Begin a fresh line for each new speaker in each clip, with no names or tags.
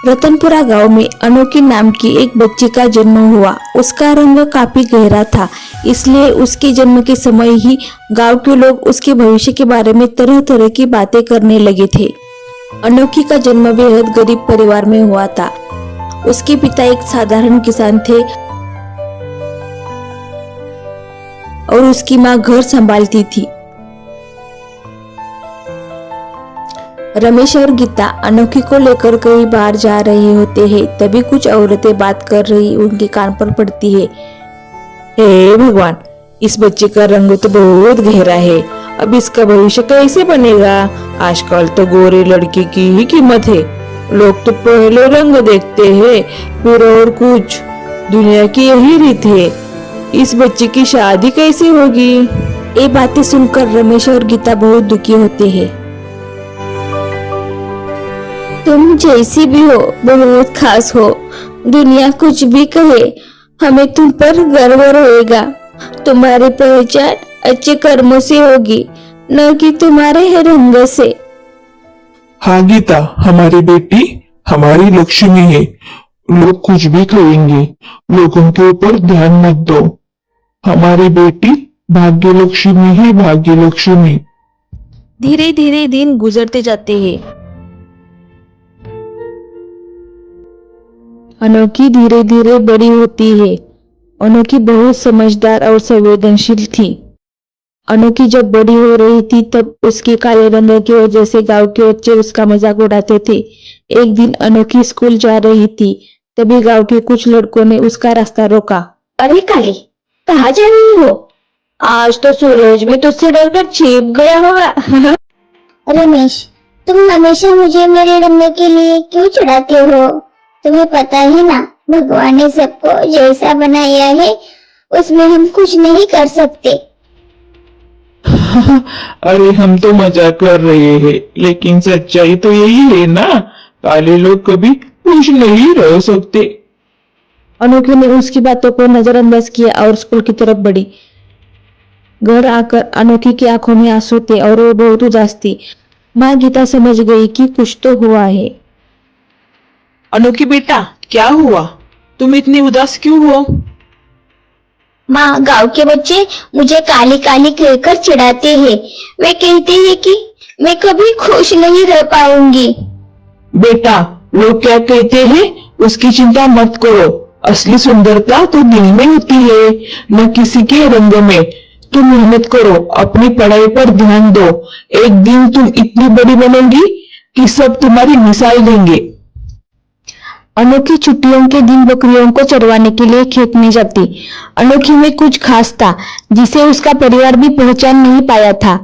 रतनपुरा गांव में अनोखी नाम की एक बच्ची का जन्म हुआ। उसका रंग काफी गहरा था, इसलिए उसके जन्म के समय ही गांव के लोग उसके भविष्य के बारे में तरह तरह की बातें करने लगे थे। अनोखी का जन्म बेहद गरीब परिवार में हुआ था। उसके पिता एक साधारण किसान थे और उसकी माँ घर संभालती थी। रमेश और गीता अनोखी को लेकर कहीं बाहर जा रहे होते हैं, तभी कुछ औरतें बात कर रही उनके कान पर पड़ती है।
हे भगवान, इस बच्चे का रंग तो बहुत गहरा है। अब इसका भविष्य कैसे बनेगा? आजकल तो गोरे लड़के की ही कीमत है। लोग तो पहले रंग देखते हैं, फिर और कुछ। दुनिया की यही रीत है। इस बच्चे की शादी कैसे होगी?
ये बातें सुनकर रमेश और गीता बहुत दुखी होते हैं। तुम जैसी भी हो, बहुत खास हो। दुनिया कुछ भी कहे, हमें तुम पर गर्व रहेगा। तुम्हारी पहचान अच्छे कर्मों से होगी, न कि तुम्हारे रंग से।
हाँ गीता, हमारी बेटी हमारी लक्ष्मी है। लोग कुछ भी कहेंगे, लोगों के ऊपर ध्यान मत दो। हमारी बेटी भाग्य लक्ष्मी है, भाग्य लक्ष्मी।
धीरे धीरे दिन गुजरते जाते हैं। अनोखी धीरे धीरे बड़ी होती है। अनोखी बहुत समझदार और संवेदनशील थी। अनोखी जब बड़ी हो रही थी तब उसके काले रंग की वजह से गांव के बच्चे उसका मजाक उड़ाते थे। एक दिन अनोखी स्कूल जा रही थी, तभी गांव के कुछ लड़कों ने उसका रास्ता रोका।
अरे काली, कहाँ जा रही हो? आज तो सूरज में तुझसे डरकर छिप गया होगा। रमेश, तुम हमेशा मुझे मेरे रंग के लिए क्यों चिढ़ाते हो? तुम्हें पता है ना, भगवान ने सबको जैसा बनाया है उसमें हम कुछ नहीं कर सकते।
अरे हम तो मजाक कर रहे हैं, लेकिन सच्चाई तो यही है ना। काले लोग कभी खुश नहीं रह सकते।
अनोखी ने उसकी बातों को नजरअंदाज किया और स्कूल की तरफ बढ़ी। घर आकर अनोखी की आंखों में आंसू थे और वो बहुत उदास थी। माँ गीता समझ गई कि कुछ तो हुआ है।
अनोखी बेटा, क्या हुआ? तुम इतनी उदास क्यों हो?
माँ, गांव के बच्चे मुझे काली काली कहकर चिढ़ाते हैं। वे कहते हैं कि मैं कभी खुश नहीं रह पाऊंगी।
बेटा, लोग क्या कहते हैं उसकी चिंता मत करो। असली सुंदरता तो दिल में होती है, न किसी के रंग में। तुम मेहनत करो, अपनी पढ़ाई पर ध्यान दो। एक दिन तुम इतनी बड़ी बनेगी कि सब तुम्हारी मिसाल देंगे।
अनोखी छुट्टियों के दिन बकरियों को चरवाने के लिए खेत में जाती। अनोखी में कुछ खास था जिसे उसका परिवार भी पहचान नहीं पाया था।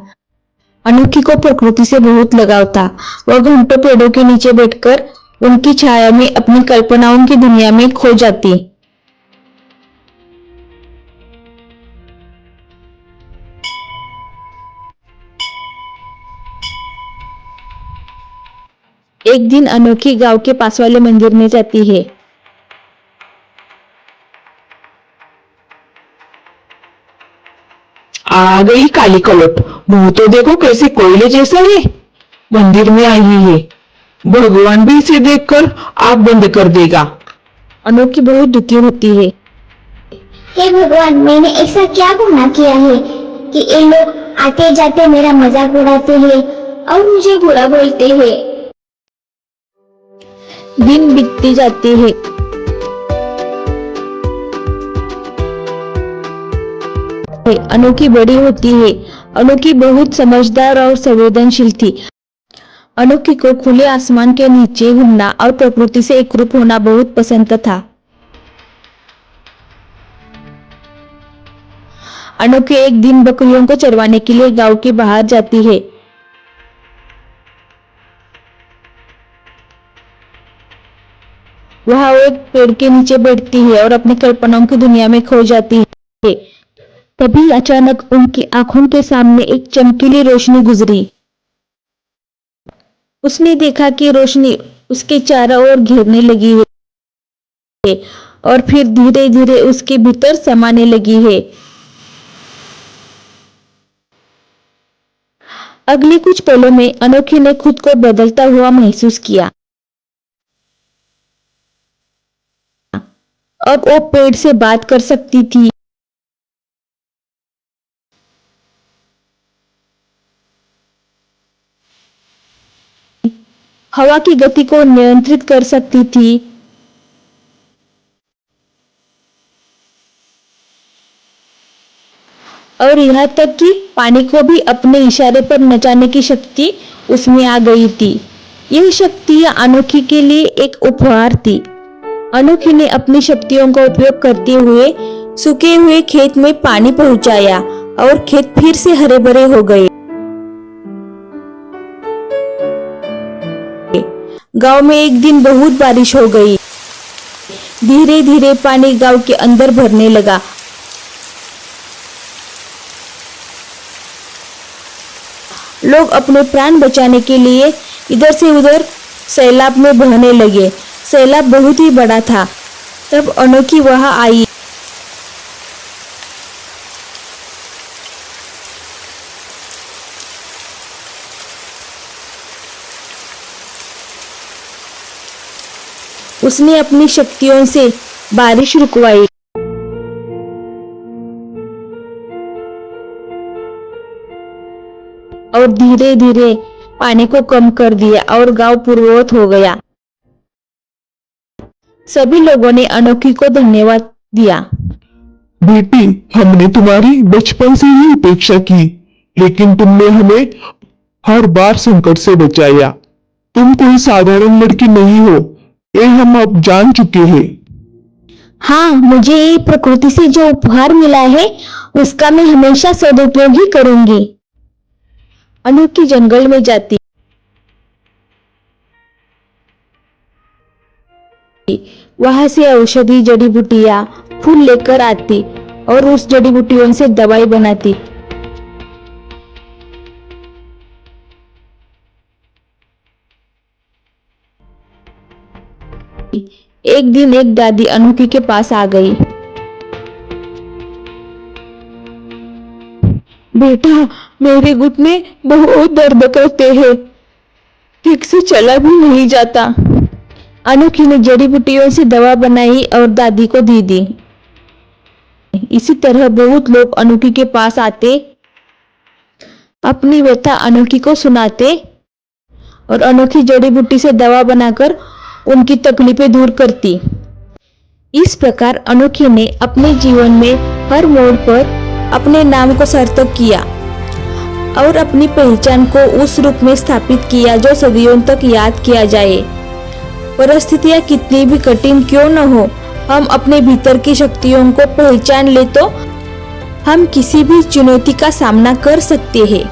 अनोखी को प्रकृति से बहुत लगाव था। वह घंटों पेड़ों के नीचे बैठकर उनकी छाया में अपनी कल्पनाओं की दुनिया में खो जाती। एक दिन अनोखी गांव के पास वाले मंदिर में जाती है।
आ गई काली कलट। मुंह तो देखो कैसे कोयले जैसा है। मंदिर में आई है, भगवान भी इसे देखकर आंख बंद कर देगा।
अनोखी बहुत दुखी होती है।
हे भगवान, मैंने ऐसा क्या गुनाह किया है कि ये लोग आते जाते मेरा मजाक उड़ाते हैं और मुझे बुरा बोलते हैं।
दिन बीतते जाते हैं। अनोखी बड़ी होती है। अनोखी बहुत समझदार और संवेदनशील थी। अनोखी को खुले आसमान के नीचे घूमना और प्रकृति से एकरूप होना बहुत पसंद था। अनोखी एक दिन बकरियों को चरवाने के लिए गांव के बाहर जाती है। वह एक पेड़ के नीचे बैठती है और अपनी कल्पनाओं की दुनिया में खो जाती है। तभी अचानक उनकी आंखों के सामने एक चमकीली रोशनी गुजरी। उसने देखा कि रोशनी उसके चारों ओर घेरने लगी है और फिर धीरे धीरे उसके भीतर समाने लगी है। अगले कुछ पलों में अनोखी ने खुद को बदलता हुआ महसूस किया। अब वो पेड़ से बात कर सकती थी, हवा की गति को नियंत्रित कर सकती थी, और यहाँ तक कि पानी को भी अपने इशारे पर नचाने की शक्ति उसमें आ गई थी। यह शक्ति अनोखी के लिए एक उपहार थी। अनोखी ने अपनी शक्तियों का उपयोग करते हुए सूखे हुए खेत में पानी पहुंचाया और खेत फिर से हरे भरे हो गए। गांव में एक दिन बहुत बारिश हो गई। धीरे धीरे पानी गांव के अंदर भरने लगा। लोग अपने प्राण बचाने के लिए इधर से उधर सैलाब में बहने लगे। सैलाब बहुत ही बड़ा था। तब अनोखी वहां आई। उसने अपनी शक्तियों से बारिश रुकवाई और धीरे धीरे पानी को कम कर दिया और गांव पूर्ववत हो गया। सभी लोगों ने अनोखी को धन्यवाद दिया।
बेटी, हमने तुम्हारी बचपन से ही उपेक्षा की, लेकिन तुमने हमें हर बार संकट से बचाया। तुम कोई साधारण लड़की नहीं हो, ये हम अब जान चुके हैं।
हाँ, मुझे प्रकृति से जो उपहार मिला है उसका मैं हमेशा सदुपयोग ही करूंगी।
अनोखी जंगल में जाती, वहां से औषधि जड़ी बूटियां फूल लेकर आती और उस जड़ी बूटियों से दवाई बनाती। एक दिन एक दादी अनोखी के पास आ गई। बेटा, मेरे घुटने बहुत दर्द करते हैं, ठीक से चला भी नहीं जाता। अनोखी ने जड़ी बूटियों से दवा बनाई और दादी को दे दी। इसी तरह बहुत लोग अनोखी के पास आते, अपनी व्यथा अनोखी को सुनाते और अनोखी जड़ी बूटी से दवा बनाकर उनकी तकलीफें दूर करती। इस प्रकार अनोखी ने अपने जीवन में हर मोड़ पर अपने नाम को सार्थक किया और अपनी पहचान को उस रूप में स्थापित किया जो सदियों तक याद किया जाए। परिस्थितियां कितनी भी कठिन क्यों न हो, हम अपने भीतर की शक्तियों को पहचान ले तो हम किसी भी चुनौती का सामना कर सकते हैं।